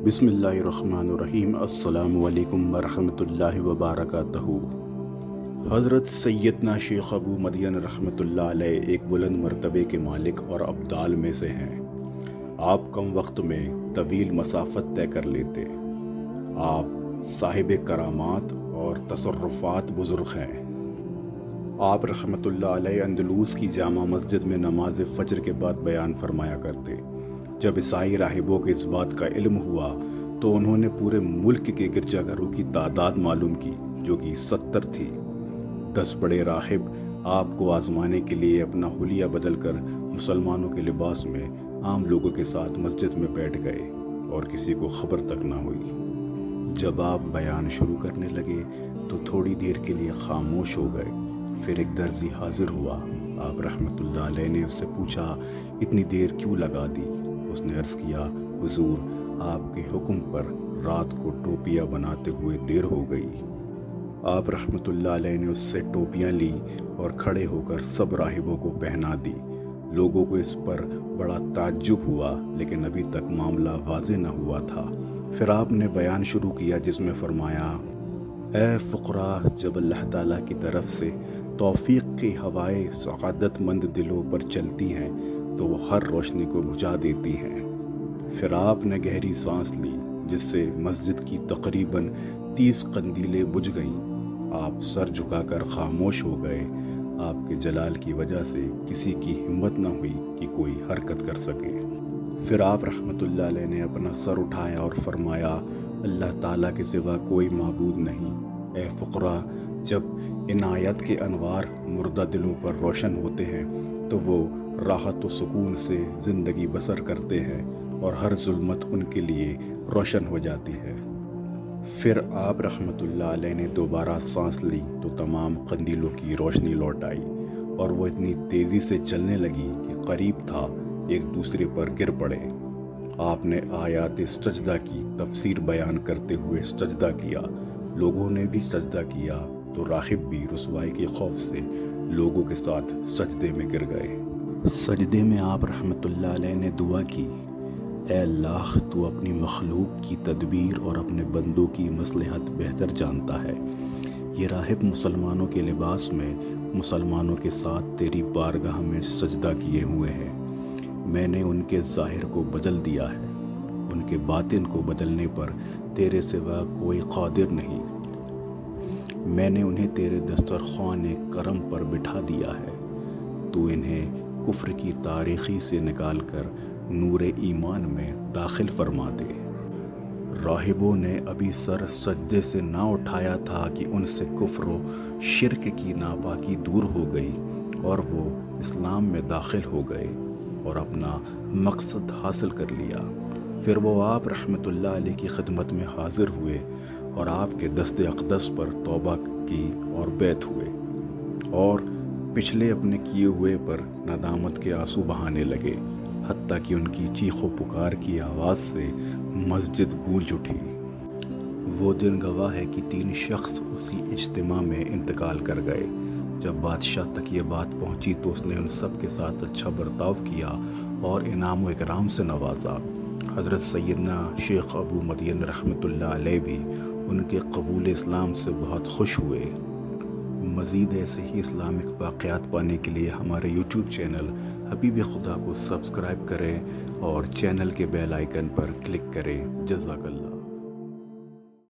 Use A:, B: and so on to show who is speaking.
A: بسم اللہ الرحمن الرحیم۔ السلام علیکم ورحمۃ اللہ وبرکاتہ۔ حضرت سیدنا شیخ ابو مدین رحمۃ اللہ علیہ ایک بلند مرتبے کے مالک اور ابدال میں سے ہیں۔ آپ کم وقت میں طویل مسافت طے کر لیتے۔ آپ صاحب کرامات اور تصرفات بزرگ ہیں۔ آپ رحمۃ اللہ علیہ اندلس کی جامع مسجد میں نماز فجر کے بعد بیان فرمایا کرتے۔ جب عیسائی راہبوں کو اس بات کا علم ہوا تو انہوں نے پورے ملک کے گرجا گھروں کی تعداد معلوم کی، جو کہ 70 تھی۔ 10 بڑے راہب آپ کو آزمانے کے لیے اپنا حلیہ بدل کر مسلمانوں کے لباس میں عام لوگوں کے ساتھ مسجد میں بیٹھ گئے اور کسی کو خبر تک نہ ہوئی۔ جب آپ بیان شروع کرنے لگے تو تھوڑی دیر کے لیے خاموش ہو گئے۔ پھر ایک درزی حاضر ہوا۔ آپ رحمۃ اللہ علیہ نے اس سے پوچھا، اتنی دیر کیوں لگا دی؟ اس نے عرض کیا، حضور، آپ کے حکم پر رات کو ٹوپیاں بناتے ہوئے دیر ہو گئی۔ آپ رحمۃ اللہ علیہ نے اس سے ٹوپیاں لی اور کھڑے ہو کر سب راہبوں کو پہنا دی۔ لوگوں کو اس پر بڑا تعجب ہوا، لیکن ابھی تک معاملہ واضح نہ ہوا تھا۔ پھر آپ نے بیان شروع کیا جس میں فرمایا، اے فقراء، جب اللہ تعالیٰ کی طرف سے توفیق کی ہوائیں سعادت مند دلوں پر چلتی ہیں تو وہ ہر روشنی کو بجھا دیتی ہیں۔ پھر آپ نے گہری سانس لی جس سے مسجد کی تقریباً 30 قندیلیں بجھ گئیں۔ آپ سر جھکا کر خاموش ہو گئے۔ آپ کے جلال کی وجہ سے کسی کی ہمت نہ ہوئی کہ کوئی حرکت کر سکے۔ پھر آپ رحمۃ اللہ علیہ نے اپنا سر اٹھایا اور فرمایا، اللہ تعالیٰ کے سوا کوئی معبود نہیں۔ اے فقراء، جب عنایت کے انوار مردہ دلوں پر روشن ہوتے ہیں تو وہ راحت و سکون سے زندگی بسر کرتے ہیں اور ہر ظلمت ان کے لیے روشن ہو جاتی ہے۔ پھر آپ رحمۃ اللہ علیہ نے دوبارہ سانس لی تو تمام قندیلوں کی روشنی لوٹ آئی اور وہ اتنی تیزی سے چلنے لگی کہ قریب تھا ایک دوسرے پر گر پڑے۔ آپ نے آیات سجدہ کی تفسیر بیان کرتے ہوئے سجدہ کیا۔ لوگوں نے بھی سجدہ کیا تو راہب بھی رسوائی کے خوف سے لوگوں کے ساتھ سجدے میں گر گئے۔ سجدے میں آپ رحمۃ اللہ علیہ نے دعا کی، اے اللہ، تو اپنی مخلوق کی تدبیر اور اپنے بندوں کی مصلحت بہتر جانتا ہے۔ یہ راہب مسلمانوں کے لباس میں مسلمانوں کے ساتھ تیری بارگاہ میں سجدہ کیے ہوئے ہیں۔ میں نے ان کے ظاہر کو بدل دیا ہے، ان کے باطن کو بدلنے پر تیرے سوا کوئی قادر نہیں۔ میں نے انہیں تیرے دسترخوان کرم پر بٹھا دیا ہے، تو انہیں کفر کی تاریکی سے نکال کر نور ایمان میں داخل فرما دے۔ راہبوں نے ابھی سر سجدے سے نہ اٹھایا تھا کہ ان سے کفر و شرک کی ناپاکی دور ہو گئی اور وہ اسلام میں داخل ہو گئے اور اپنا مقصد حاصل کر لیا۔ پھر وہ آپ رحمۃ اللہ علیہ کی خدمت میں حاضر ہوئے اور آپ کے دست اقدس پر توبہ کی اور بیعت ہوئے اور پچھلے اپنے کیے ہوئے پر ندامت کے آنسو بہانے لگے، حتیٰ کہ ان کی چیخ و پکار کی آواز سے مسجد گونج اٹھی۔ وہ دن گواہ ہے کہ 3 شخص اسی اجتماع میں انتقال کر گئے۔ جب بادشاہ تک یہ بات پہنچی تو اس نے ان سب کے ساتھ اچھا برتاؤ کیا اور انعام و اکرام سے نوازا۔ حضرت سیدنا شیخ ابو مدین رحمۃ اللہ علیہ بھی ان کے قبول اسلام سے بہت خوش ہوئے۔ مزید ایسے ہی اسلامک واقعات پانے کے لیے ہمارے یوٹیوب چینل حبیب خدا کو سبسکرائب کریں اور چینل کے بیل آئیکن پر کلک کریں۔ جزاک اللہ۔